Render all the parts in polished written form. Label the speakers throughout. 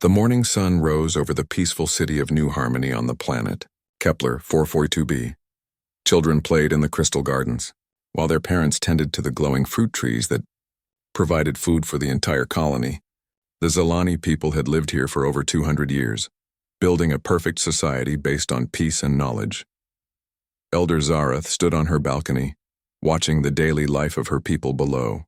Speaker 1: The morning sun rose over the peaceful city of New Harmony on the planet, Kepler 442b. Children played in the crystal gardens, while their parents tended to the glowing fruit trees that provided food for the entire colony. The Zilani people had lived here for over 200 years, building a perfect society based on peace and knowledge. Elder Zarath stood on her balcony, watching the daily life of her people below.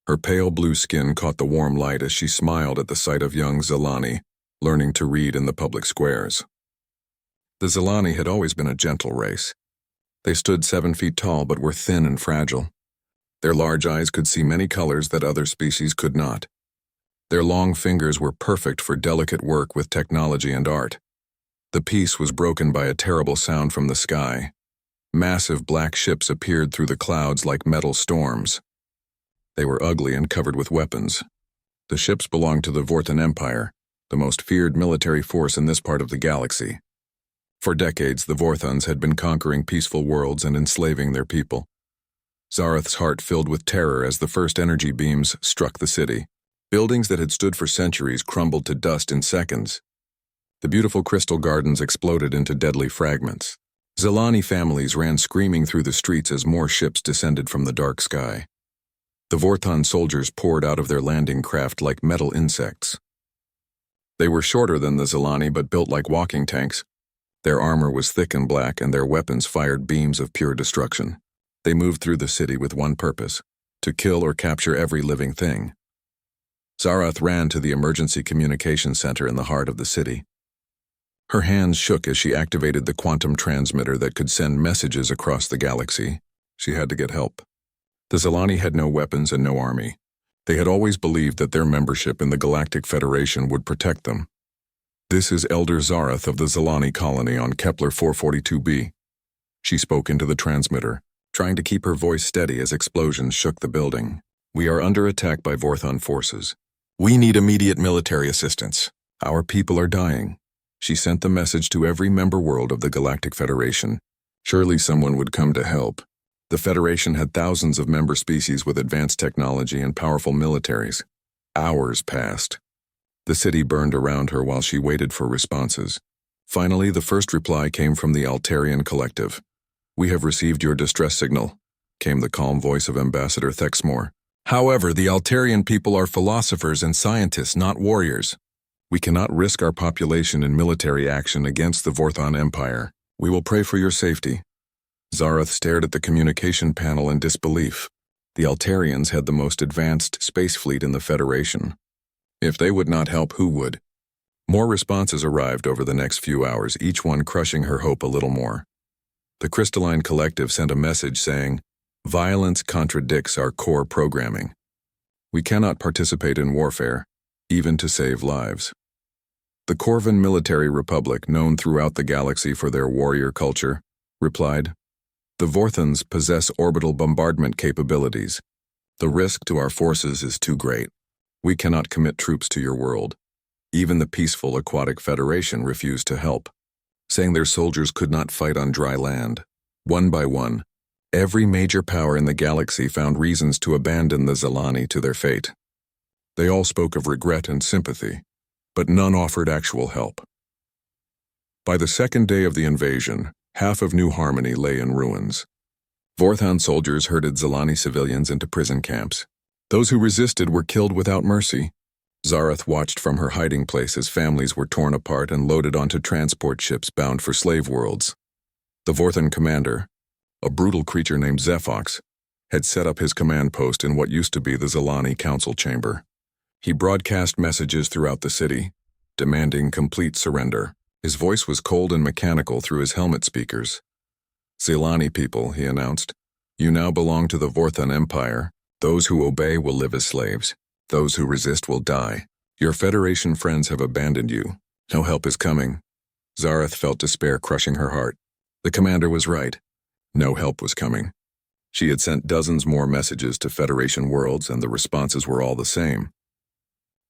Speaker 1: Her pale blue skin caught the warm light as she smiled at the sight of young Zilani, learning to read in the public squares. The Zilani had always been a gentle race. They stood 7 feet tall but were thin and fragile. Their large eyes could see many colors that other species could not. Their long fingers were perfect for delicate work with technology and art. The peace was broken by a terrible sound from the sky. Massive black ships appeared through the clouds like metal storms. They were ugly and covered with weapons. The ships belonged to the Vorthan Empire, the most feared military force in this part of the galaxy. For decades, the Vorthans had been conquering peaceful worlds and enslaving their people. Zarath's heart filled with terror as the first energy beams struck the city. Buildings that had stood for centuries crumbled to dust in seconds. The beautiful crystal gardens exploded into deadly fragments. Zilani families ran screaming through the streets as more ships descended from the dark sky. The Vorthan soldiers poured out of their landing craft like metal insects. They were shorter than the Zilani but built like walking tanks. Their armor was thick and black and their weapons fired beams of pure destruction. They moved through the city with one purpose: to kill or capture every living thing. Zarath ran to the emergency communication center in the heart of the city. Her hands shook as she activated the quantum transmitter that could send messages across the galaxy. She had to get help. The Zilani had no weapons and no army. They had always believed that their membership in the Galactic Federation would protect them. "This is Elder Zarath of the Zilani colony on Kepler 442b. She spoke into the transmitter, trying to keep her voice steady as explosions shook the building. "We are under attack by Vorthan forces. We need immediate military assistance. Our people are dying." She sent the message to every member world of the Galactic Federation. Surely someone would come to help. The Federation had thousands of member species with advanced technology and powerful militaries. Hours passed. The city burned around her while she waited for responses. Finally, the first reply came from the Altarian Collective. "We have received your distress signal," came the calm voice of Ambassador Thexmore. "However, the Altarian people are philosophers and scientists, not warriors. We cannot risk our population in military action against the Vorthan Empire. We will pray for your safety." Zarath stared at the communication panel in disbelief. The Altarians had the most advanced space fleet in the Federation. If they would not help, who would? More responses arrived over the next few hours, each one crushing her hope a little more. The Crystalline Collective sent a message saying, "Violence contradicts our core programming. We cannot participate in warfare, even to save lives." The Corvan Military Republic, known throughout the galaxy for their warrior culture, replied, "The Vorthans possess orbital bombardment capabilities. The risk to our forces is too great. We cannot commit troops to your world." Even the peaceful Aquatic Federation refused to help, saying their soldiers could not fight on dry land. One by one, every major power in the galaxy found reasons to abandon the Zilani to their fate. They all spoke of regret and sympathy, but none offered actual help. By the second day of the invasion, half of New Harmony lay in ruins. Vorthan soldiers herded Zilani civilians into prison camps. Those who resisted were killed without mercy. Zarath watched from her hiding place as families were torn apart and loaded onto transport ships bound for slave worlds. The Vorthan commander, a brutal creature named Zephox, had set up his command post in what used to be the Zilani council chamber. He broadcast messages throughout the city, demanding complete surrender. His voice was cold and mechanical through his helmet speakers. "Zilani people," he announced, "you now belong to the Vorthan Empire. Those who obey will live as slaves. Those who resist will die. Your Federation friends have abandoned you. No help is coming." Zarath felt despair crushing her heart. The commander was right. No help was coming. She had sent dozens more messages to Federation worlds, and the responses were all the same.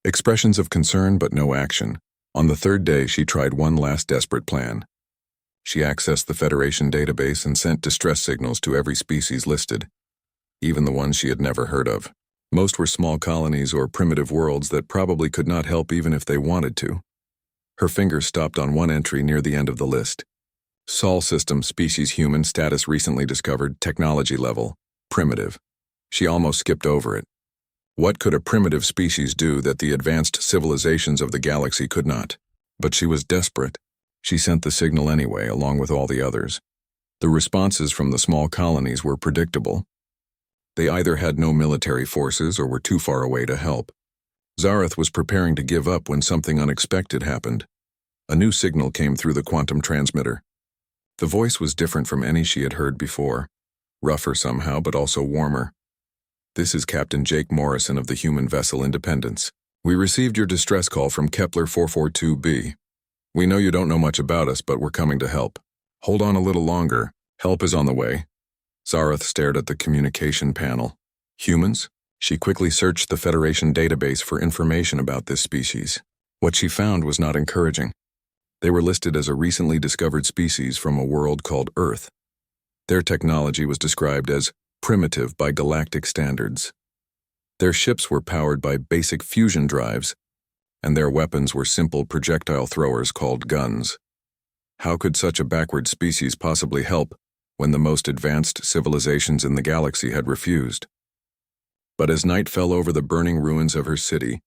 Speaker 1: Expressions of concern, but no action. On the third day, she tried one last desperate plan. She accessed the Federation database and sent distress signals to every species listed, even the ones she had never heard of. Most were small colonies or primitive worlds that probably could not help even if they wanted to. Her finger stopped on one entry near the end of the list. Sol system species human status recently discovered, technology level, primitive. She almost skipped over it. What could a primitive species do that the advanced civilizations of the galaxy could not? But she was desperate. She sent the signal anyway, along with all the others. The responses from the small colonies were predictable. They either had no military forces or were too far away to help. Zareth was preparing to give up when something unexpected happened. A new signal came through the quantum transmitter. The voice was different from any she had heard before, rougher somehow, but also warmer. "This is Captain Jake Morrison of the human vessel Independence. We received your distress call from Kepler 442b. We know you don't know much about us, but we're coming to help. Hold on a little longer. Help is on the way." Zareth stared at the communication panel. Humans? She quickly searched the Federation database for information about this species. What she found was not encouraging. They were listed as a recently discovered species from a world called Earth. Their technology was described as primitive by galactic standards. Their ships were powered by basic fusion drives, and their weapons were simple projectile throwers called guns. How could such a backward species possibly help when the most advanced civilizations in the galaxy had refused? But as night fell over the burning ruins of her city,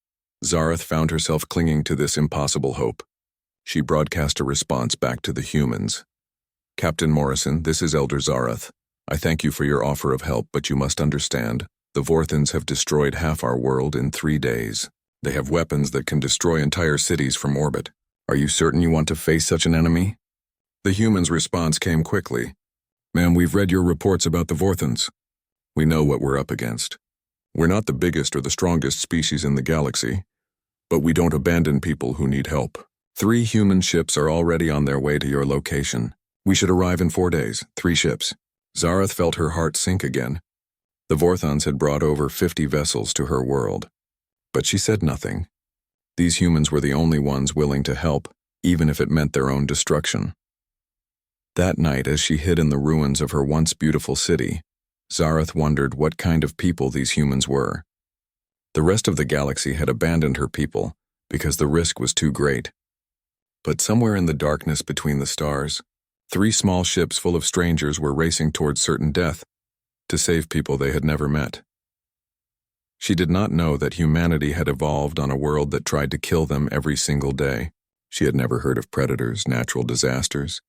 Speaker 1: Zareth found herself clinging to this impossible hope. She broadcast a response back to the humans. "Captain Morrison, this is Elder Zareth. I thank you for your offer of help, but you must understand, the Vorthans have destroyed half our world in 3 days. They have weapons that can destroy entire cities from orbit. Are you certain you want to face such an enemy?" The humans' response came quickly. "Ma'am, we've read your reports about the Vorthans. We know what we're up against. We're not the biggest or the strongest species in the galaxy, but we don't abandon people who need help. 3 human ships are already on their way to your location. We should arrive in 4 days, 3 ships. Zareth felt her heart sink again. The Vorthans had brought over 50 vessels to her world. But she said nothing. These humans were the only ones willing to help, even if it meant their own destruction. That night, as she hid in the ruins of her once beautiful city, Zareth wondered what kind of people these humans were. The rest of the galaxy had abandoned her people because the risk was too great. But somewhere in the darkness between the stars, 3 small ships full of strangers were racing towards certain death to save people they had never met. She did not know that humanity had evolved on a world that tried to kill them every single day. She had never heard of predators, natural disasters,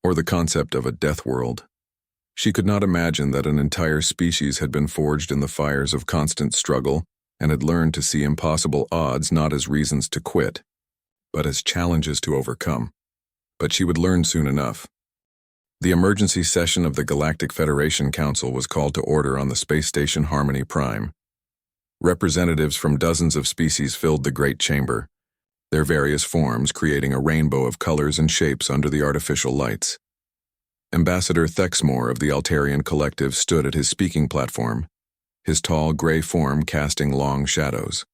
Speaker 1: or the concept of a death world. She could not imagine that an entire species had been forged in the fires of constant struggle and had learned to see impossible odds not as reasons to quit, but as challenges to overcome. But she would learn soon enough. The emergency session of the Galactic Federation Council was called to order on the space station Harmony Prime. Representatives from dozens of species filled the great chamber, their various forms creating a rainbow of colors and shapes under the artificial lights. Ambassador Thexmore of the Altarian Collective stood at his speaking platform, his tall gray form casting long shadows.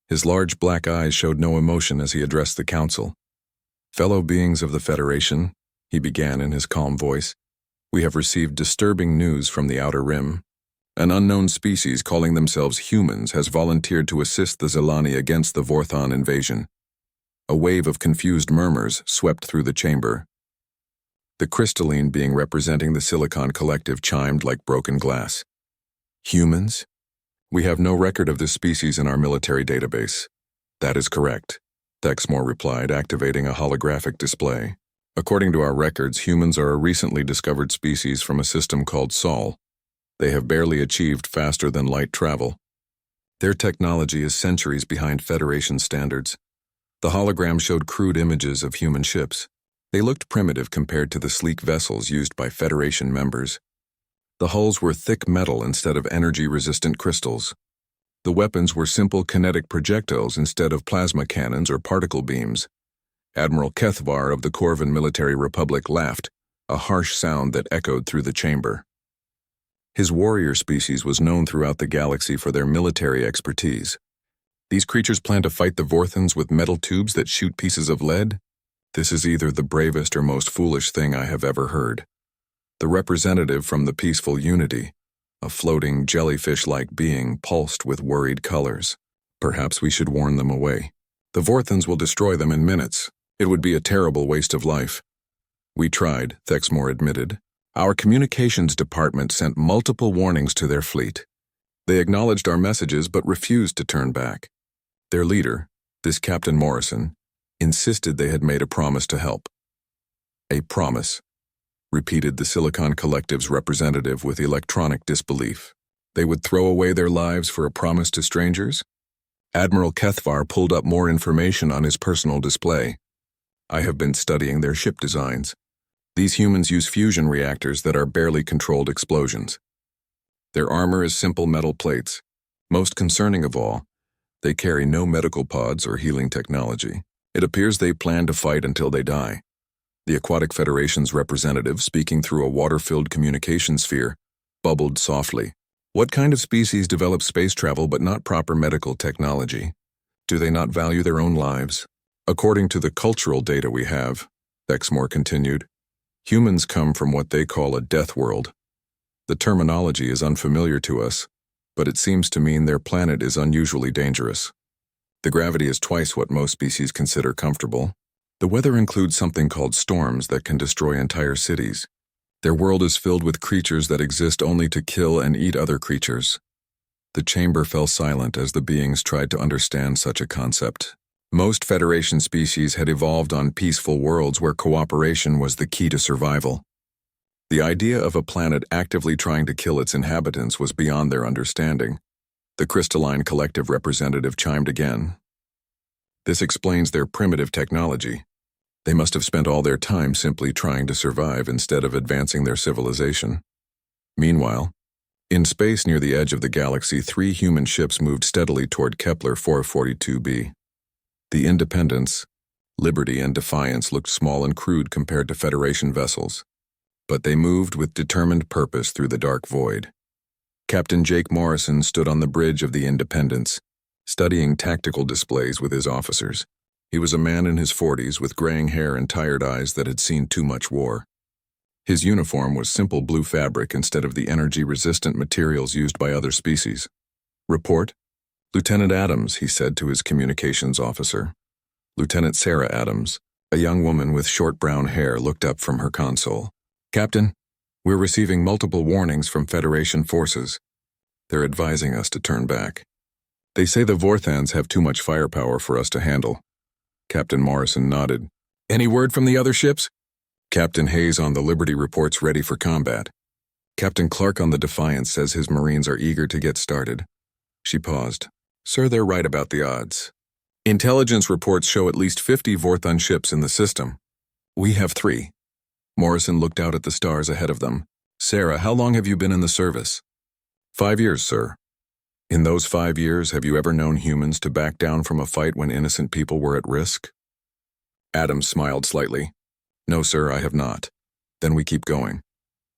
Speaker 1: His large black eyes showed no emotion as he addressed the council. "Fellow beings of the Federation," he began in his calm voice, "we have received disturbing news from the Outer Rim. An unknown species calling themselves humans has volunteered to assist the Zelani against the Vorthon invasion." A wave of confused murmurs swept through the chamber. The crystalline being representing the Silicon Collective chimed like broken glass. "Humans? We have no record of this species in our military database." "That is correct," Thexmore replied, activating a holographic display. "According to our records, humans are a recently discovered species from a system called Sol. They have barely achieved faster-than-light travel. Their technology is centuries behind Federation standards." The hologram showed crude images of human ships. They looked primitive compared to the sleek vessels used by Federation members. The hulls were thick metal instead of energy-resistant crystals. The weapons were simple kinetic projectiles instead of plasma cannons or particle beams. Admiral Kethvar of the Corvin Military Republic laughed, a harsh sound that echoed through the chamber. His warrior species was known throughout the galaxy for their military expertise. "These creatures plan to fight the Vorthans with metal tubes that shoot pieces of lead? This is either the bravest or most foolish thing I have ever heard." The representative from the Peaceful Unity, A floating, jellyfish-like being pulsed with worried colors. Perhaps we should warn them away. The Vorthans will destroy them in minutes. It would be a terrible waste of life. We tried, Thexmore admitted. Our communications department sent multiple warnings to their fleet. They acknowledged our messages but refused to turn back. Their leader, this Captain Morrison, insisted they had made a promise to help. A promise, repeated the Silicon Collective's representative with electronic disbelief. They would throw away their lives for a promise to strangers? Admiral Kethvar pulled up more information on his personal display. I have been studying their ship designs. These humans use fusion reactors that are barely controlled explosions. Their armor is simple metal plates. Most concerning of all, they carry no medical pods or healing technology. It appears they plan to fight until they die. The Aquatic Federation's representative, speaking through a water-filled communication sphere, bubbled softly. What kind of species develop space travel but not proper medical technology? Do they not value their own lives? According to the cultural data we have, Thexmore continued, humans come from what they call a death world. The terminology is unfamiliar to us, but it seems to mean their planet is unusually dangerous. The gravity is twice what most species consider comfortable. The weather includes something called storms that can destroy entire cities. Their world is filled with creatures that exist only to kill and eat other creatures. The chamber fell silent as the beings tried to understand such a concept. Most Federation species had evolved on peaceful worlds where cooperation was the key to survival. The idea of a planet actively trying to kill its inhabitants was beyond their understanding. The Crystalline Collective representative chimed again. This explains their primitive technology. They must have spent all their time simply trying to survive instead of advancing their civilization. Meanwhile, in space near the edge of the galaxy, 3 human ships moved steadily toward Kepler 442b. The Independence, Liberty, and Defiance looked small and crude compared to Federation vessels, but they moved with determined purpose through the dark void. Captain Jake Morrison stood on the bridge of the Independence, studying tactical displays with his officers. He was a man in his 40s with graying hair and tired eyes that had seen too much war. His uniform was simple blue fabric instead of the energy-resistant materials used by other species. Report? Lieutenant Adams, he said to his communications officer. Lieutenant Sarah Adams, a young woman with short brown hair, looked up from her console. Captain, we're receiving multiple warnings from Federation forces. They're advising us to turn back. They say the Vorthans have too much firepower for us to handle. Captain Morrison nodded. Any word from the other ships? Captain Hayes on the Liberty reports ready for combat. Captain Clark on the Defiance says his Marines are eager to get started. She paused. Sir, they're right about the odds. Intelligence reports show at least 50 Vorthon ships in the system. We have 3. Morrison looked out at the stars ahead of them. Sarah, how long have you been in the service? 5 years, sir. In those 5 years, have you ever known humans to back down from a fight when innocent people were at risk? Adams smiled slightly. No, sir, I have not. Then we keep going.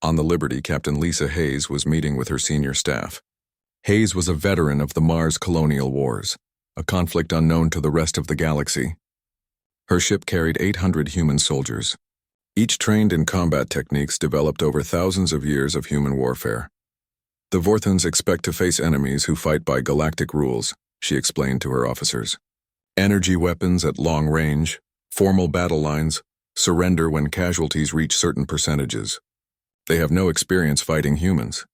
Speaker 1: On the Liberty, Captain Lisa Hayes was meeting with her senior staff. Hayes was a veteran of the Mars colonial wars, a conflict unknown to the rest of the galaxy. Her ship carried 800 human soldiers, each trained in combat techniques developed over thousands of years of human warfare. The Vorthans expect to face enemies who fight by galactic rules, she explained to her officers. Energy weapons at long range, formal battle lines, surrender when casualties reach certain percentages. They have no experience fighting humans.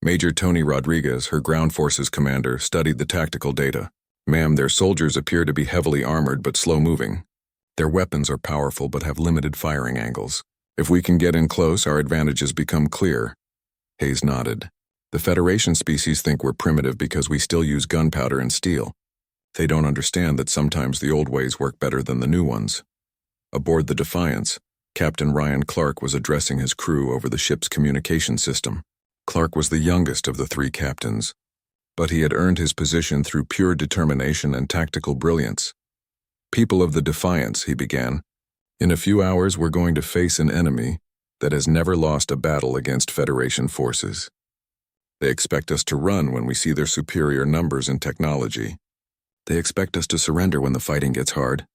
Speaker 1: Major Tony Rodriguez, her ground forces commander, studied the tactical data. Ma'am, their soldiers appear to be heavily armored but slow-moving. Their weapons are powerful but have limited firing angles. If we can get in close, our advantages become clear. Hayes nodded. The Federation species think we're primitive because we still use gunpowder and steel. They don't understand that sometimes the old ways work better than the new ones. Aboard the Defiance, Captain Ryan Clark was addressing his crew over the ship's communication system. Clark was the youngest of the 3 captains, but he had earned his position through pure determination and tactical brilliance. People of the Defiance, he began, in a few hours we're going to face an enemy that has never lost a battle against Federation forces. They expect us to run when we see their superior numbers and technology. They expect us to surrender when the fighting gets hard.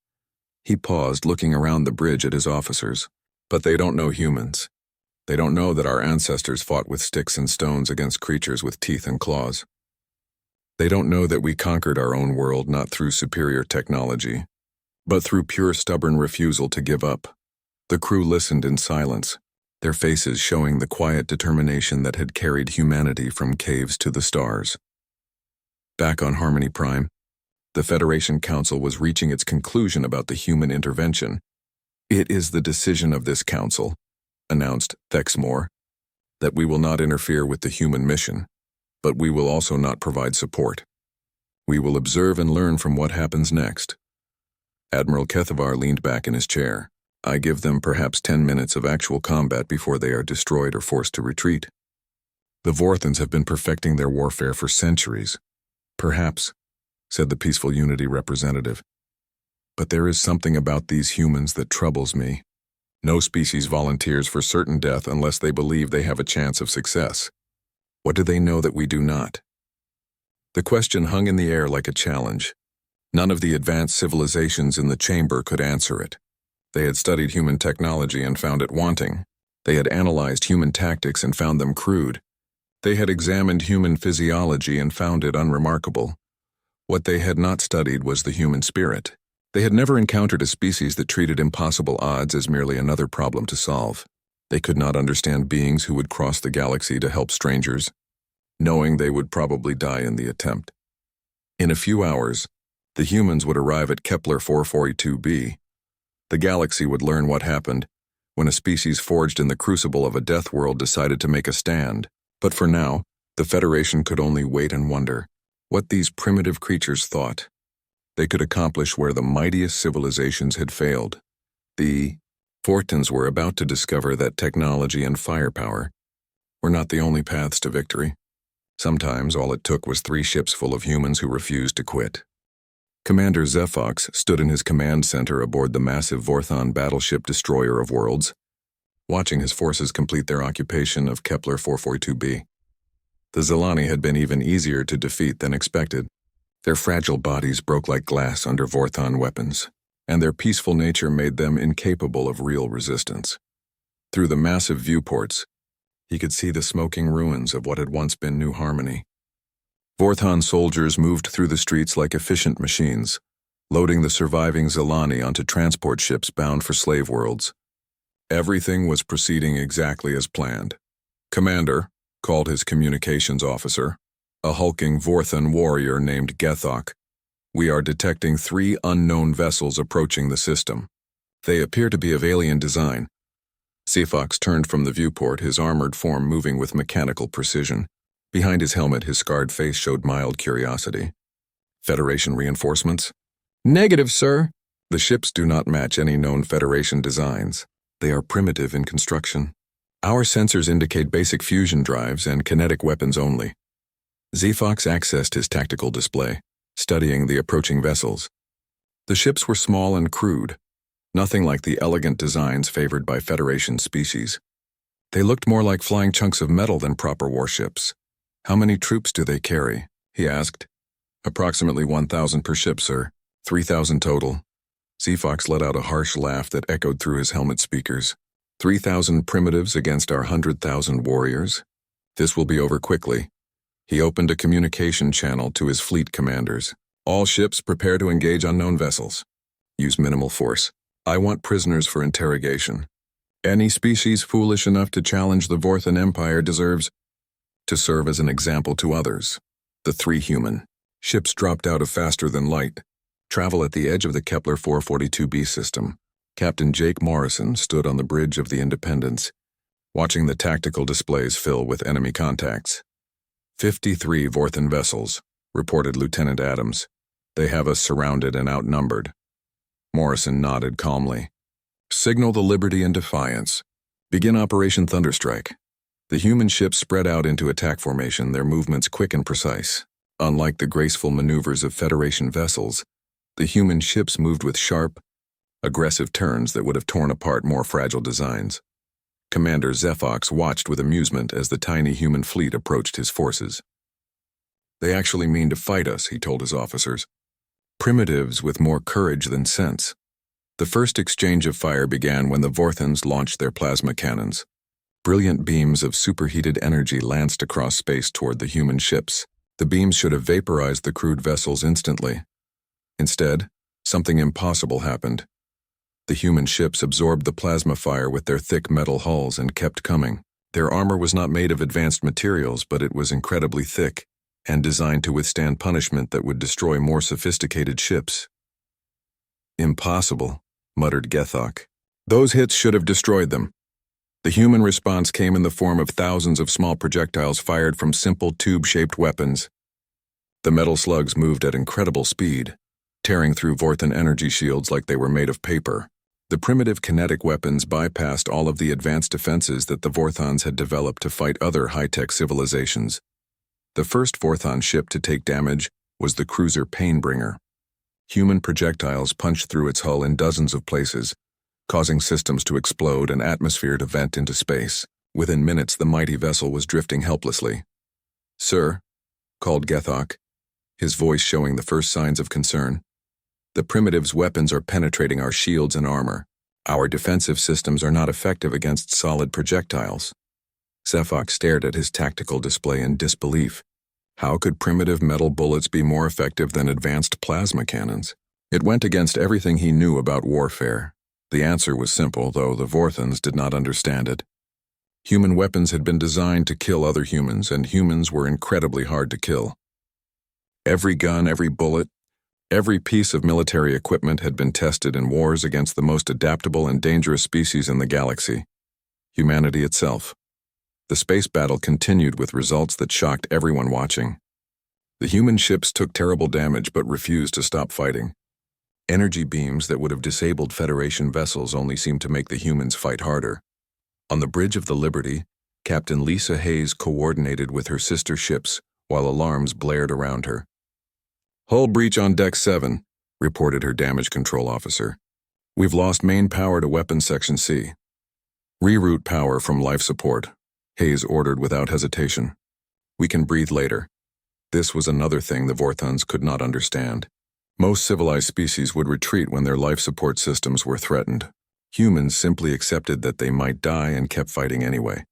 Speaker 1: He paused, looking around the bridge at his officers. But they don't know humans. They don't know that our ancestors fought with sticks and stones against creatures with teeth and claws. They don't know that we conquered our own world not through superior technology, but through pure stubborn refusal to give up. The crew listened in silence, their faces showing the quiet determination that had carried humanity from caves to the stars. Back on Harmony Prime, the Federation Council was reaching its conclusion about the human intervention. "It is the decision of this council," announced Thexmore, "that we will not interfere with the human mission, but we will also not provide support. We will observe and learn from what happens next." Admiral Kethavar leaned back in his chair. "I give them perhaps 10 minutes of actual combat before they are destroyed or forced to retreat. The Vorthans have been perfecting their warfare for centuries." "Perhaps," said the Peaceful Unity representative. "But there is something about these humans that troubles me. No species volunteers for certain death unless they believe they have a chance of success. What do they know that we do not?" The question hung in the air like a challenge. None of the advanced civilizations in the chamber could answer it. They had studied human technology and found it wanting. They had analyzed human tactics and found them crude. They had examined human physiology and found it unremarkable. What they had not studied was the human spirit. They had never encountered a species that treated impossible odds as merely another problem to solve. They could not understand beings who would cross the galaxy to help strangers, knowing they would probably die in the attempt. In a few hours, the humans would arrive at Kepler 442b. The galaxy would learn what happened when a species forged in the crucible of a death world decided to make a stand. But for now, the Federation could only wait and wonder what these primitive creatures thought. They could accomplish where the mightiest civilizations had failed. The Vortans were about to discover that technology and firepower were not the only paths to victory. Sometimes all it took was 3 ships full of humans who refused to quit. Commander Zephox stood in his command center aboard the massive Vorthon battleship destroyer of worlds, watching his forces complete their occupation of Kepler 442b. The Zelani had been even easier to defeat than expected. Their fragile bodies broke like glass under Vorthon weapons, and their peaceful nature made them incapable of real resistance. Through the massive viewports, he could see the smoking ruins of what had once been New Harmony. Vorthon soldiers moved through the streets like efficient machines, loading the surviving Zelani onto transport ships bound for slave worlds. Everything was proceeding exactly as planned. "Commander," called his communications officer, a hulking Vorthon warrior named Gethok, "we are detecting 3 unknown vessels approaching the system. They appear to be of alien design." Zephox turned from the viewport, his armored form moving with mechanical precision. Behind his helmet, his scarred face showed mild curiosity. "Federation reinforcements?" "Negative, sir." "The ships do not match any known Federation designs. They are primitive in construction. Our sensors indicate basic fusion drives and kinetic weapons only." Zephox accessed his tactical display, studying the approaching vessels. The ships were small and crude, nothing like the elegant designs favored by Federation species. They looked more like flying chunks of metal than proper warships. "How many troops do they carry?" he asked. "Approximately 1,000 per ship, sir. 3,000 total." Zephox let out a harsh laugh that echoed through his helmet speakers. 3,000 primitives against our 100,000 warriors? This will be over quickly." He opened a communication channel to his fleet commanders. "All ships prepare to engage unknown vessels. Use minimal force. I want prisoners for interrogation. Any species foolish enough to challenge the Vorthon Empire deserves to serve as an example to others." The 3 human ships dropped out of faster than light travel at the edge of the Kepler 442b system. Captain Jake Morrison stood on the bridge of the Independence, watching the tactical displays fill with enemy contacts. 53 Vorthon vessels, reported Lieutenant Adams. "They have us surrounded and outnumbered." Morrison nodded calmly. "Signal the Liberty and Defiance. Begin Operation Thunderstrike." The human ships spread out into attack formation, their movements quick and precise. Unlike the graceful maneuvers of Federation vessels, the human ships moved with sharp, aggressive turns that would have torn apart more fragile designs. Commander Zephox watched with amusement as the tiny human fleet approached his forces. "They actually mean to fight us," he told his officers. "Primitives with more courage than sense." The first exchange of fire began when the Vorthans launched their plasma cannons. Brilliant beams of superheated energy lanced across space toward the human ships. The beams should have vaporized the crewed vessels instantly. Instead, something impossible happened. The human ships absorbed the plasma fire with their thick metal hulls and kept coming. Their armor was not made of advanced materials, but it was incredibly thick and designed to withstand punishment that would destroy more sophisticated ships. Impossible, muttered Gethok. Those hits should have destroyed them. The human response came in the form of thousands of small projectiles fired from simple tube-shaped weapons. The metal slugs moved at incredible speed, tearing through Vorthan energy shields like they were made of paper. The primitive kinetic weapons bypassed all of the advanced defenses that the Vorthons had developed to fight other high-tech civilizations. The first Vorthon ship to take damage was the cruiser Painbringer. Human projectiles punched through its hull in dozens of places, causing systems to explode and atmosphere to vent into space. Within minutes, the mighty vessel was drifting helplessly. "Sir," called Gethok, his voice showing the first signs of concern. "The primitives' weapons are penetrating our shields and armor. Our defensive systems are not effective against solid projectiles." Zephok stared at his tactical display in disbelief. How could primitive metal bullets be more effective than advanced plasma cannons? It went against everything he knew about warfare. The answer was simple, though the Vorthons did not understand it. Human weapons had been designed to kill other humans, and humans were incredibly hard to kill. Every gun, every bullet, every piece of military equipment had been tested in wars against the most adaptable and dangerous species in the galaxy, humanity itself. The space battle continued with results that shocked everyone watching. The human ships took terrible damage but refused to stop fighting. Energy beams that would have disabled Federation vessels only seemed to make the humans fight harder. On the bridge of the Liberty, Captain Lisa Hayes coordinated with her sister ships while alarms blared around her. "Hull breach on Deck 7, reported her damage control officer. "We've lost main power to Weapons Section C. Reroute power from life support," Hayes ordered without hesitation. "We can breathe later." This was another thing the Vorthons could not understand. Most civilized species would retreat when their life support systems were threatened. Humans simply accepted that they might die and kept fighting anyway.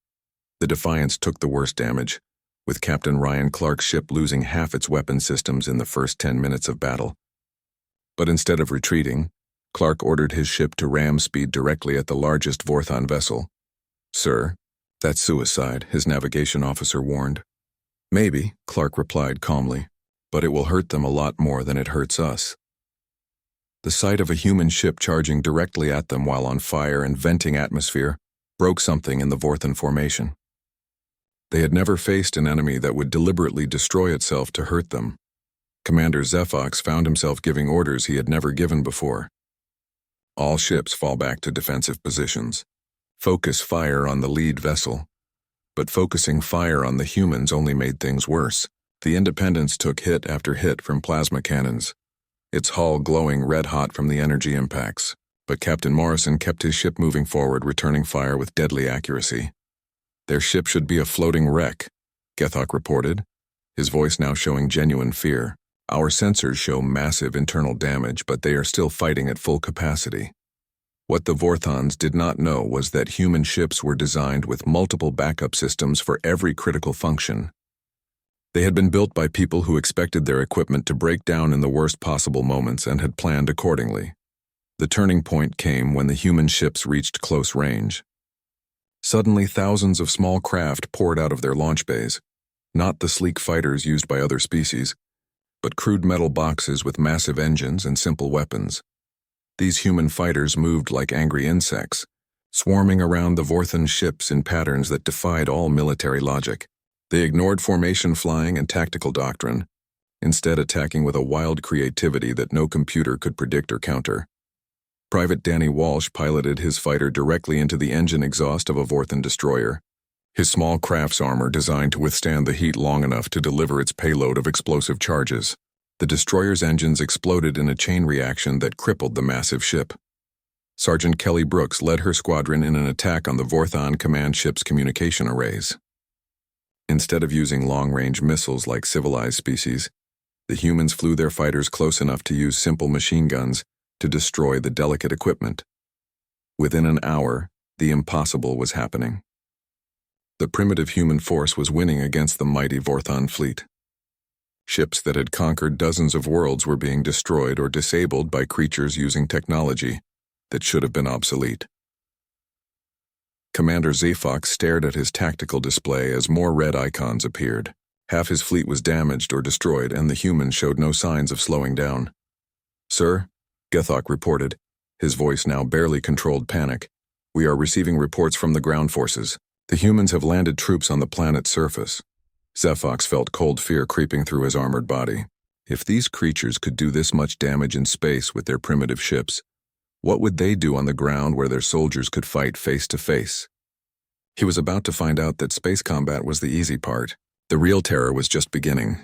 Speaker 1: The Defiance took the worst damage, with Captain Ryan Clark's ship losing half its weapon systems in the first 10 minutes of battle. But instead of retreating, Clark ordered his ship to ram speed directly at the largest Vorthon vessel. "Sir, that's suicide," his navigation officer warned. "Maybe," Clark replied calmly, "but it will hurt them a lot more than it hurts us." The sight of a human ship charging directly at them while on fire and venting atmosphere broke something in the Vorthan formation. They had never faced an enemy that would deliberately destroy itself to hurt them. Commander Zephox found himself giving orders he had never given before. "All ships fall back to defensive positions. Focus fire on the lead vessel." But focusing fire on the humans only made things worse. The Independence took hit after hit from plasma cannons, its hull glowing red-hot from the energy impacts. But Captain Morrison kept his ship moving forward, returning fire with deadly accuracy. "Their ship should be a floating wreck," Gethok reported, his voice now showing genuine fear. "Our sensors show massive internal damage, but they are still fighting at full capacity." What the Vorthons did not know was that human ships were designed with multiple backup systems for every critical function. They had been built by people who expected their equipment to break down in the worst possible moments and had planned accordingly. The turning point came when the human ships reached close range. Suddenly, thousands of small craft poured out of their launch bays, not the sleek fighters used by other species, but crude metal boxes with massive engines and simple weapons. These human fighters moved like angry insects, swarming around the Vorthan ships in patterns that defied all military logic. They ignored formation flying and tactical doctrine, instead attacking with a wild creativity that no computer could predict or counter. Private Danny Walsh piloted his fighter directly into the engine exhaust of a Vorthan destroyer, his small craft's armor designed to withstand the heat long enough to deliver its payload of explosive charges. The destroyer's engines exploded in a chain reaction that crippled the massive ship. Sergeant Kelly Brooks led her squadron in an attack on the Vorthon command ship's communication arrays. Instead of using long-range missiles like civilized species, the humans flew their fighters close enough to use simple machine guns to destroy the delicate equipment. Within an hour, the impossible was happening. The primitive human force was winning against the mighty Vorthon fleet. Ships that had conquered dozens of worlds were being destroyed or disabled by creatures using technology that should have been obsolete. Commander Zafox stared at his tactical display as more red icons appeared. Half his fleet was damaged or destroyed, and the humans showed no signs of slowing down. "Sir," Gethok reported, his voice now barely controlled panic, "we are receiving reports from the ground forces. The humans have landed troops on the planet's surface." Zafox felt cold fear creeping through his armored body. If these creatures could do this much damage in space with their primitive ships, what would they do on the ground where their soldiers could fight face to face? He was about to find out that space combat was the easy part. The real terror was just beginning.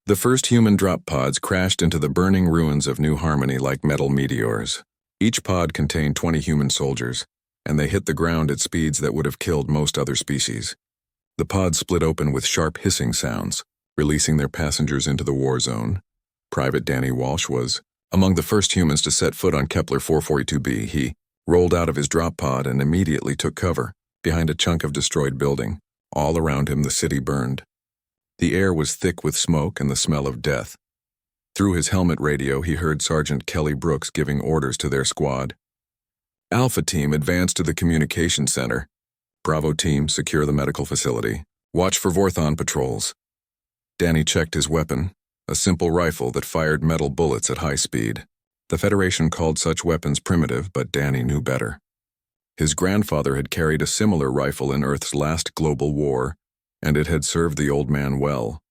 Speaker 1: The first human drop pods crashed into the burning ruins of New Harmony like metal meteors. Each pod contained 20 human soldiers, and they hit the ground at speeds that would have killed most other species. The pods split open with sharp hissing sounds, releasing their passengers into the war zone. Private Danny Walsh was among the first humans to set foot on Kepler 442b. He rolled out of his drop pod and immediately took cover behind a chunk of destroyed building. All around him the city burned. The air was thick with smoke and the smell of death. Through his helmet radio he heard Sergeant Kelly Brooks giving orders to their squad. "Alpha Team, advance to the communication center. Bravo Team, secure the medical facility. Watch for Vorthon patrols." Danny checked his weapon, a simple rifle that fired metal bullets at high speed. The Federation called such weapons primitive, but Danny knew better. His grandfather had carried a similar rifle in Earth's last global war, and it had served the old man well.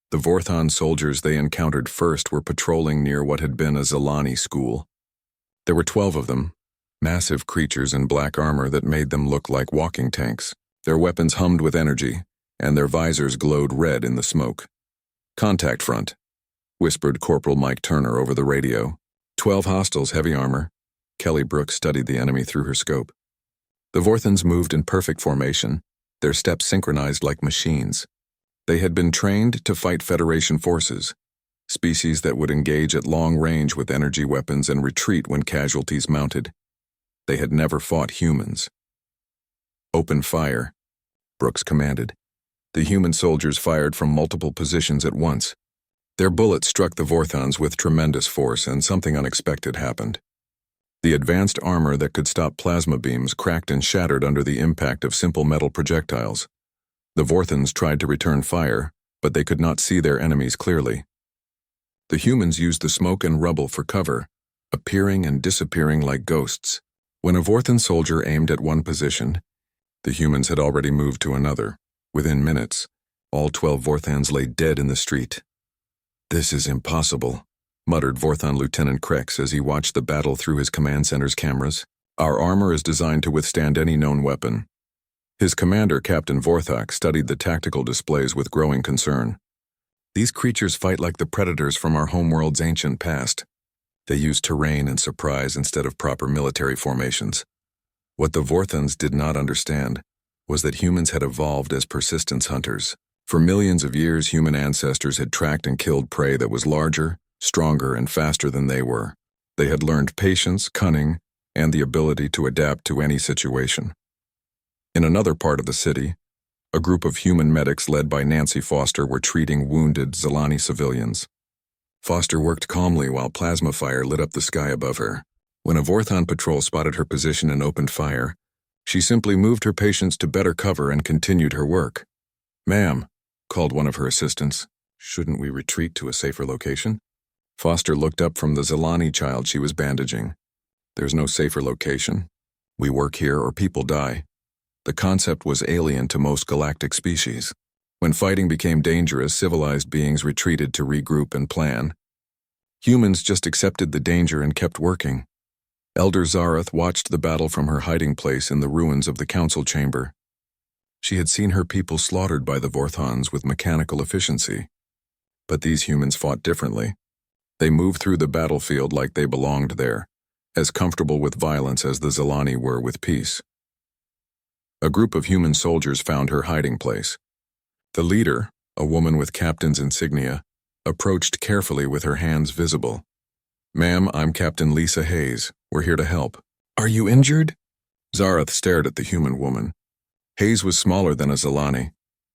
Speaker 1: The Vorthon soldiers they encountered first were patrolling near what had been a Zalani school. There were 12 of them, massive creatures in black armor that made them look like walking tanks. Their weapons hummed with energy, and their visors glowed red in the smoke. "Contact front," whispered Corporal Mike Turner over the radio. 12 hostiles, heavy armor." Kelly Brooks studied the enemy through her scope. The Vorthons moved in perfect formation, their steps synchronized like machines. They had been trained to fight Federation forces, species that would engage at long range with energy weapons and retreat when casualties mounted. They had never fought humans. "Open fire," Brooks commanded. The human soldiers fired from multiple positions at once. Their bullets struck the Vorthons with tremendous force, and something unexpected happened. The advanced armor that could stop plasma beams cracked and shattered under the impact of simple metal projectiles. The Vorthons tried to return fire, but they could not see their enemies clearly. The humans used the smoke and rubble for cover, appearing and disappearing like ghosts. When a Vorthon soldier aimed at one position, the humans had already moved to another. Within minutes, all 12 Vorthons lay dead in the street. "This is impossible," muttered Vorthon Lieutenant Krex as he watched the battle through his command center's cameras. "Our armor is designed to withstand any known weapon." His commander, Captain Vorthok, studied the tactical displays with growing concern. "These creatures fight like the predators from our homeworld's ancient past. They use terrain and surprise instead of proper military formations." What the Vorthons did not understand was that humans had evolved as persistence hunters. For millions of years, human ancestors had tracked and killed prey that was larger, stronger, and faster than they were. They had learned patience, cunning, and the ability to adapt to any situation. In another part of the city, a group of human medics led by Nancy Foster were treating wounded Zalani civilians. Foster worked calmly while plasma fire lit up the sky above her. When a Vorthon patrol spotted her position and opened fire, she simply moved her patients to better cover and continued her work. "Ma'am," called one of her assistants, "shouldn't we retreat to a safer location?" Foster looked up from the Zalani child she was bandaging. "There's no safer location. We work here or people die." The concept was alien to most galactic species. When fighting became dangerous, civilized beings retreated to regroup and plan. Humans just accepted the danger and kept working. Elder Zarath watched the battle from her hiding place in the ruins of the council chamber. She had seen her people slaughtered by the Vorthons with mechanical efficiency. But these humans fought differently. They moved through the battlefield like they belonged there, as comfortable with violence as the Zalani were with peace. A group of human soldiers found her hiding place. The leader, a woman with captain's insignia, approached carefully with her hands visible. "Ma'am, I'm Captain Lisa Hayes. We're here to help." "Are you injured?" Zarath stared at the human woman. Hayes was smaller than a Zilani,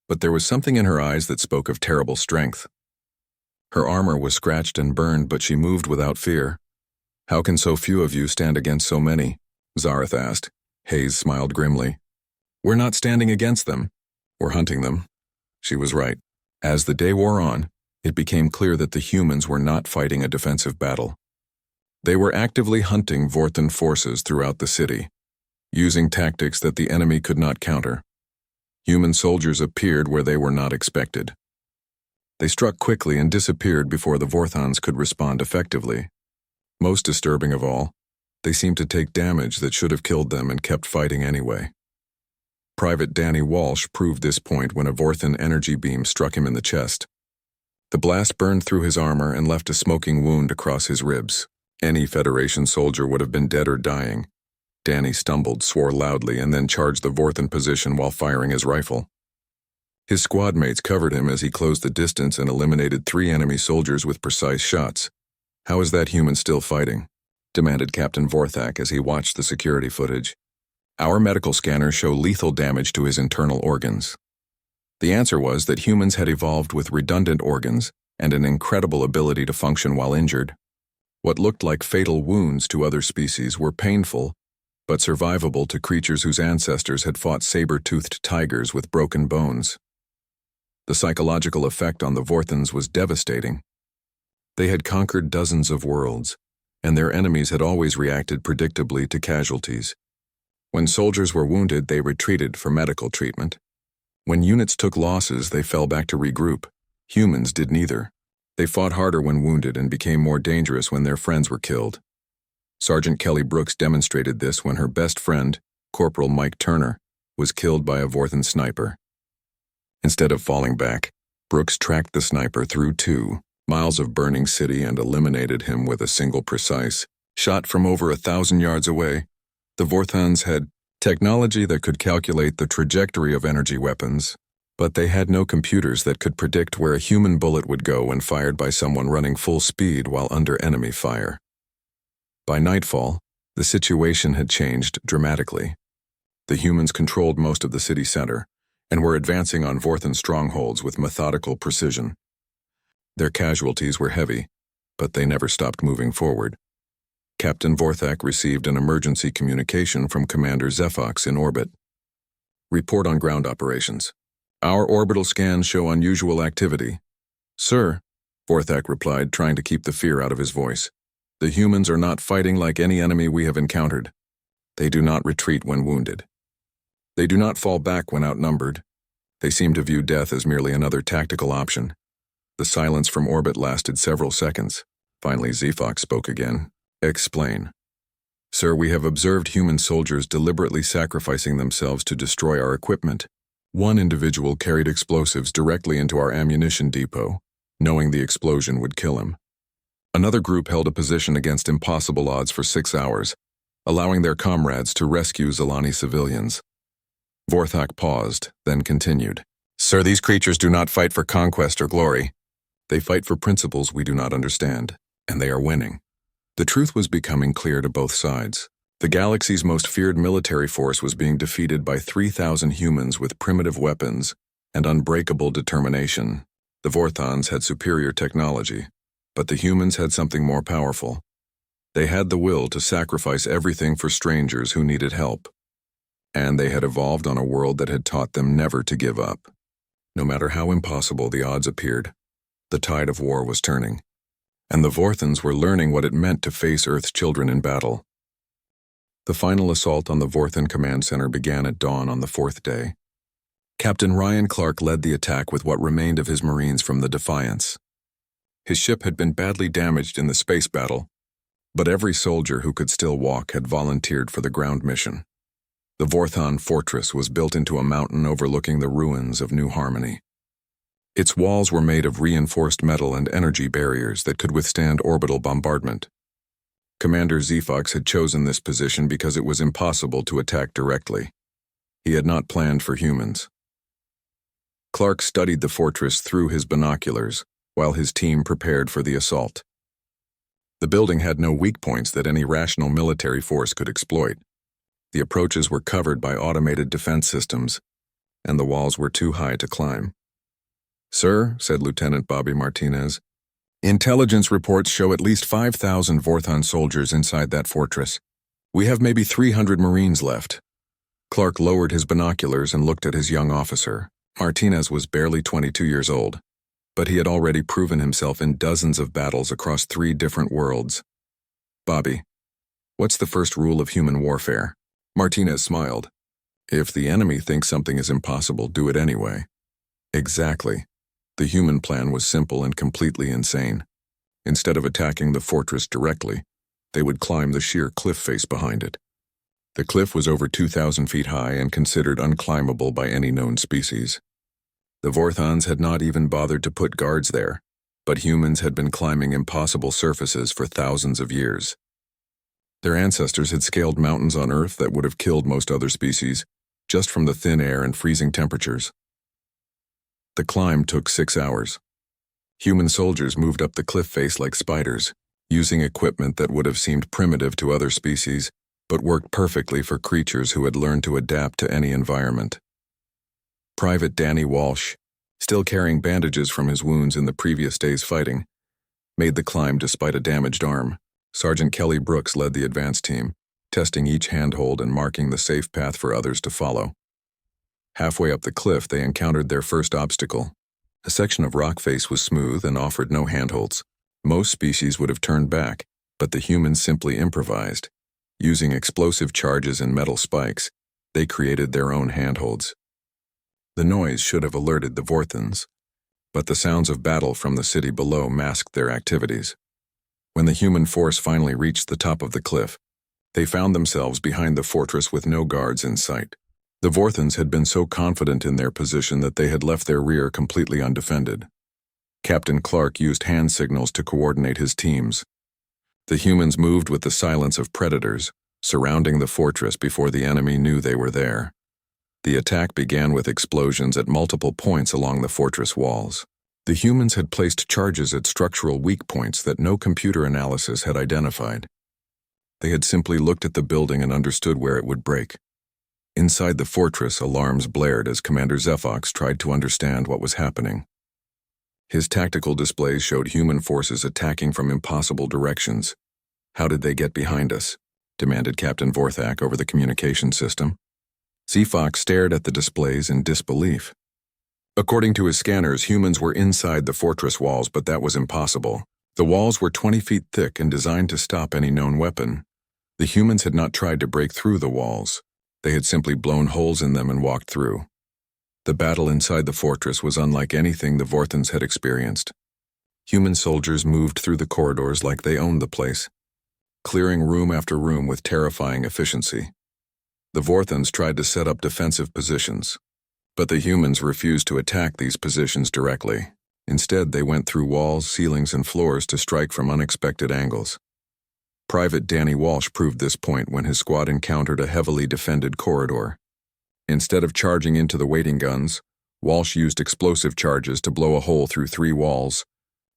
Speaker 1: but there was something in her eyes that spoke of terrible strength. Her armor was scratched and burned, but she moved without fear. "How can so few of you stand against so many?" Zareth asked. Hayes smiled grimly. "We're not standing against them. We're hunting them." She was right. As the day wore on, it became clear that the humans were not fighting a defensive battle. They were actively hunting Vorthan forces throughout the city, using tactics that the enemy could not counter. Human soldiers appeared where they were not expected. They struck quickly and disappeared before the Vorthans could respond effectively. Most disturbing of all, they seemed to take damage that should have killed them and kept fighting anyway. Private Danny Walsh proved this point when a Vorthan energy beam struck him in the chest. The blast burned through his armor and left a smoking wound across his ribs. Any Federation soldier would have been dead or dying. Danny stumbled, swore loudly, and then charged the Vorthan position while firing his rifle. His squad mates covered him as he closed the distance and eliminated 3 enemy soldiers with precise shots. "How is that human still fighting?" demanded Captain Vorthak as he watched the security footage. "Our medical scanners show lethal damage to his internal organs." The answer was that humans had evolved with redundant organs and an incredible ability to function while injured. What looked like fatal wounds to other species were painful, but survivable to creatures whose ancestors had fought saber-toothed tigers with broken bones. The psychological effect on the Vorthans was devastating. They had conquered dozens of worlds, and their enemies had always reacted predictably to casualties. When soldiers were wounded, they retreated for medical treatment. When units took losses, they fell back to regroup. Humans did neither. They fought harder when wounded and became more dangerous when their friends were killed. Sergeant Kelly Brooks demonstrated this when her best friend, Corporal Mike Turner, was killed by a Vorthan sniper. Instead of falling back, Brooks tracked the sniper through 2 miles of burning city and eliminated him with a single precise shot from over 1,000 yards away. The Vorthans had technology that could calculate the trajectory of energy weapons, but they had no computers that could predict where a human bullet would go when fired by someone running full speed while under enemy fire. By nightfall, the situation had changed dramatically. The humans controlled most of the city center and were advancing on Vorthan strongholds with methodical precision. Their casualties were heavy, but they never stopped moving forward. Captain Vorthak received an emergency communication from Commander Zephox in orbit. "Report on ground operations. Our orbital scans show unusual activity." "Sir," Vorthak replied, trying to keep the fear out of his voice. "The humans are not fighting like any enemy we have encountered. They do not retreat when wounded. They do not fall back when outnumbered. They seem to view death as merely another tactical option." The silence from orbit lasted several seconds. Finally, Zephox spoke again. "Explain." "Sir, we have observed human soldiers deliberately sacrificing themselves to destroy our equipment. One individual carried explosives directly into our ammunition depot, knowing the explosion would kill him. Another group held a position against impossible odds for 6 hours, allowing their comrades to rescue Zilani civilians." Vorthak paused, then continued. "Sir, these creatures do not fight for conquest or glory. They fight for principles we do not understand, and they are winning." The truth was becoming clear to both sides. The galaxy's most feared military force was being defeated by 3,000 humans with primitive weapons and unbreakable determination. The Vorthans had superior technology, but the humans had something more powerful. They had the will to sacrifice everything for strangers who needed help. And they had evolved on a world that had taught them never to give up. No matter how impossible the odds appeared, the tide of war was turning, and the Vorthans were learning what it meant to face Earth's children in battle. The final assault on the Vorthan Command Center began at dawn on the 4th day. Captain Ryan Clark led the attack with what remained of his Marines from the Defiance. His ship had been badly damaged in the space battle, but every soldier who could still walk had volunteered for the ground mission. The Vorthan fortress was built into a mountain overlooking the ruins of New Harmony. Its walls were made of reinforced metal and energy barriers that could withstand orbital bombardment. Commander Zephox had chosen this position because it was impossible to attack directly. He had not planned for humans. Clark studied the fortress through his binoculars while his team prepared for the assault. The building had no weak points that any rational military force could exploit. The approaches were covered by automated defense systems, and the walls were too high to climb. "Sir," said Lieutenant Bobby Martinez, "intelligence reports show at least 5,000 Vorthon soldiers inside that fortress. We have maybe 300 Marines left." Clark lowered his binoculars and looked at his young officer. Martinez was barely 22 years old, but he had already proven himself in dozens of battles across 3 different worlds. "Bobby, what's the first rule of human warfare?" Martinez smiled. "If the enemy thinks something is impossible, do it anyway." Exactly. The human plan was simple and completely insane. Instead of attacking the fortress directly, they would climb the sheer cliff face behind it. The cliff was over 2,000 feet high and considered unclimbable by any known species. The Vorthons had not even bothered to put guards there, but humans had been climbing impossible surfaces for thousands of years. Their ancestors had scaled mountains on Earth that would have killed most other species, just from the thin air and freezing temperatures. The climb took 6 hours. Human soldiers moved up the cliff face like spiders, using equipment that would have seemed primitive to other species, but worked perfectly for creatures who had learned to adapt to any environment. Private Danny Walsh, still carrying bandages from his wounds in the previous day's fighting, made the climb despite a damaged arm. Sergeant Kelly Brooks led the advance team, testing each handhold and marking the safe path for others to follow. Halfway up the cliff, they encountered their first obstacle. A section of rock face was smooth and offered no handholds. Most species would have turned back, but the humans simply improvised. Using explosive charges and metal spikes, they created their own handholds. The noise should have alerted the Vorthons, but the sounds of battle from the city below masked their activities. When the human force finally reached the top of the cliff, they found themselves behind the fortress with no guards in sight. The Vorthons had been so confident in their position that they had left their rear completely undefended. Captain Clark used hand signals to coordinate his teams. The humans moved with the silence of predators, surrounding the fortress before the enemy knew they were there. The attack began with explosions at multiple points along the fortress walls. The humans had placed charges at structural weak points that no computer analysis had identified. They had simply looked at the building and understood where it would break. Inside the fortress, alarms blared as Commander Zephox tried to understand what was happening. His tactical displays showed human forces attacking from impossible directions. "How did they get behind us?" demanded Captain Vorthak over the communication system. Zephox stared at the displays in disbelief. According to his scanners, humans were inside the fortress walls, but that was impossible. The walls were 20 feet thick and designed to stop any known weapon. The humans had not tried to break through the walls. They had simply blown holes in them and walked through. The battle inside the fortress was unlike anything the Vorthons had experienced. Human soldiers moved through the corridors like they owned the place, clearing room after room with terrifying efficiency. The Vorthons tried to set up defensive positions, but the humans refused to attack these positions directly. Instead, they went through walls, ceilings, and floors to strike from unexpected angles. Private Danny Walsh proved this point when his squad encountered a heavily defended corridor. Instead of charging into the waiting guns, Walsh used explosive charges to blow a hole through 3 walls,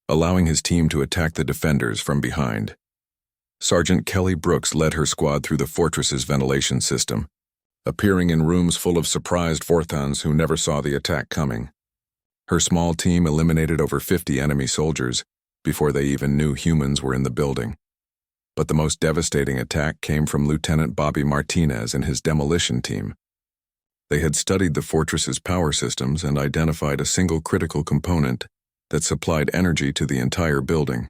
Speaker 1: allowing his team to attack the defenders from behind. Sergeant Kelly Brooks led her squad through the fortress's ventilation system, appearing in rooms full of surprised Vorthons who never saw the attack coming. Her small team eliminated over 50 enemy soldiers before they even knew humans were in the building. But the most devastating attack came from Lieutenant Bobby Martinez and his demolition team. They had studied the fortress's power systems and identified a single critical component that supplied energy to the entire building.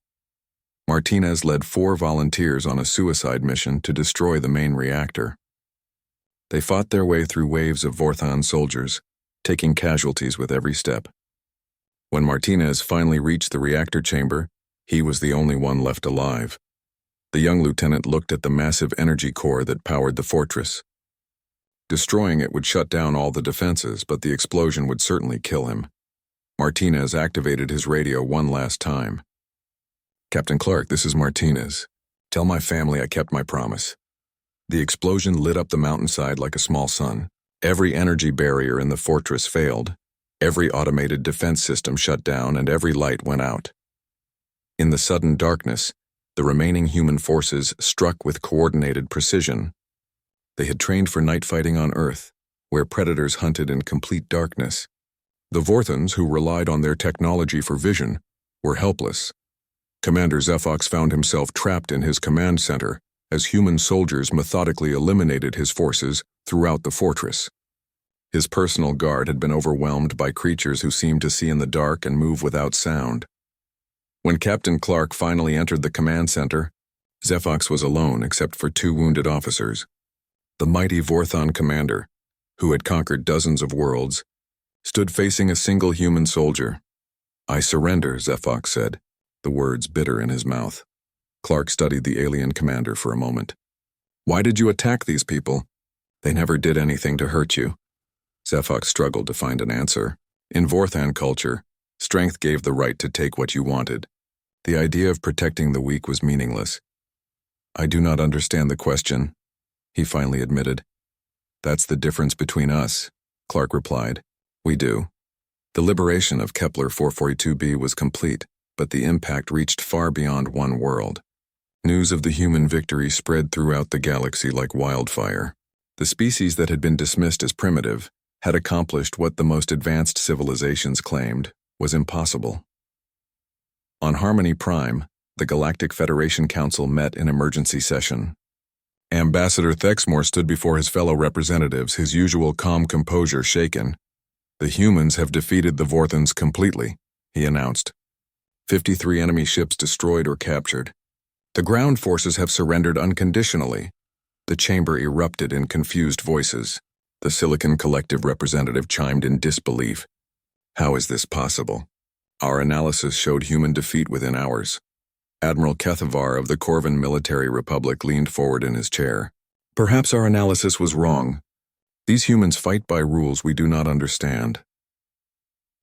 Speaker 1: Martinez led 4 volunteers on a suicide mission to destroy the main reactor. They fought their way through waves of Vorthon soldiers, taking casualties with every step. When Martinez finally reached the reactor chamber, he was the only one left alive. The young lieutenant looked at the massive energy core that powered the fortress. Destroying it would shut down all the defenses, but the explosion would certainly kill him. Martinez activated his radio one last time. "Captain Clark, this is Martinez. Tell my family I kept my promise." The explosion lit up the mountainside like a small sun. Every energy barrier in the fortress failed. Every automated defense system shut down and every light went out. In the sudden darkness, the remaining human forces struck with coordinated precision. They had trained for night fighting on Earth, where predators hunted in complete darkness. The Vorthans, who relied on their technology for vision, were helpless. Commander Zefox found himself trapped in his command center as human soldiers methodically eliminated his forces throughout the fortress. His personal guard had been overwhelmed by creatures who seemed to see in the dark and move without sound. When Captain Clark finally entered the command center, Zefox was alone except for 2 wounded officers. The mighty Vorthon commander, who had conquered dozens of worlds, stood facing a single human soldier. "I surrender," Zefox said, the words bitter in his mouth. Clark studied the alien commander for a moment. "Why did you attack these people? They never did anything to hurt you." Zefox struggled to find an answer. In Vorthan culture, strength gave the right to take what you wanted. The idea of protecting the weak was meaningless. "I do not understand the question," he finally admitted. "That's the difference between us," Clark replied. "We do." The liberation of Kepler 442b was complete, but the impact reached far beyond one world. News of the human victory spread throughout the galaxy like wildfire. The species that had been dismissed as primitive had accomplished what the most advanced civilizations claimed was impossible. On Harmony Prime, the Galactic Federation Council met in emergency session. Ambassador Thexmore stood before his fellow representatives, his usual calm composure shaken. "The humans have defeated the Vorthans completely," he announced. 53 enemy ships destroyed or captured. The ground forces have surrendered unconditionally. The chamber erupted in confused voices. The Silicon Collective representative chimed in disbelief. "How is this possible? Our analysis showed human defeat within hours." Admiral Kethavar of the Corvin Military Republic leaned forward in his chair. "Perhaps our analysis was wrong. These humans fight by rules we do not understand."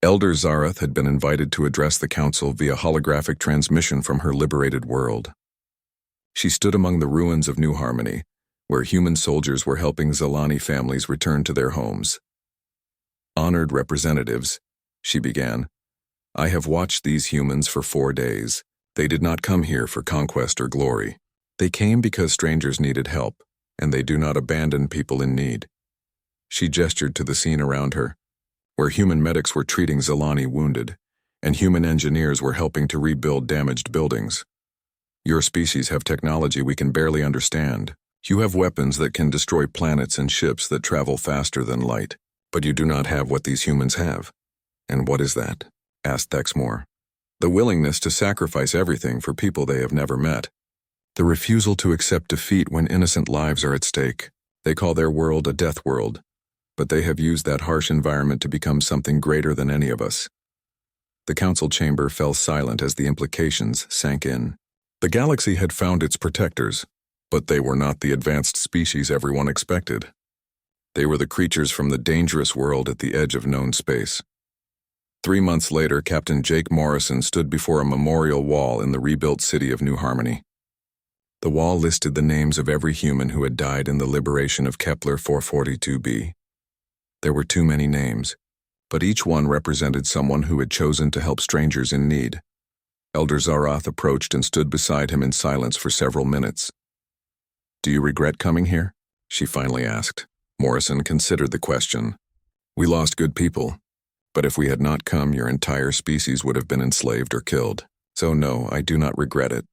Speaker 1: Elder Zarath had been invited to address the council via holographic transmission from her liberated world. She stood among the ruins of New Harmony, where human soldiers were helping Zalani families return to their homes. "Honored representatives," she began, "I have watched these humans for 4 days. They did not come here for conquest or glory. They came because strangers needed help, and they do not abandon people in need." She gestured to the scene around her, where human medics were treating Zalani wounded, and human engineers were helping to rebuild damaged buildings. "Your species have technology we can barely understand. You have weapons that can destroy planets and ships that travel faster than light, but you do not have what these humans have." "And what is that?" asked Thexmore. "The willingness to sacrifice everything for people they have never met. The refusal to accept defeat when innocent lives are at stake. They call their world a death world, but they have used that harsh environment to become something greater than any of us." The council chamber fell silent as the implications sank in. The galaxy had found its protectors, but they were not the advanced species everyone expected. They were the creatures from the dangerous world at the edge of known space. 3 months later, Captain Jake Morrison stood before a memorial wall in the rebuilt city of New Harmony. The wall listed the names of every human who had died in the liberation of Kepler 442b. There were too many names, but each one represented someone who had chosen to help strangers in need. Elder Zarath approached and stood beside him in silence for several minutes. "Do you regret coming here?" she finally asked. Morrison considered the question. "We lost good people, but if we had not come, your entire species would have been enslaved or killed. So no, I do not regret it.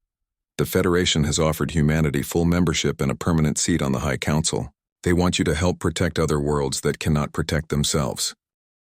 Speaker 1: The Federation has offered humanity full membership and a permanent seat on the High Council. They want you to help protect other worlds that cannot protect themselves."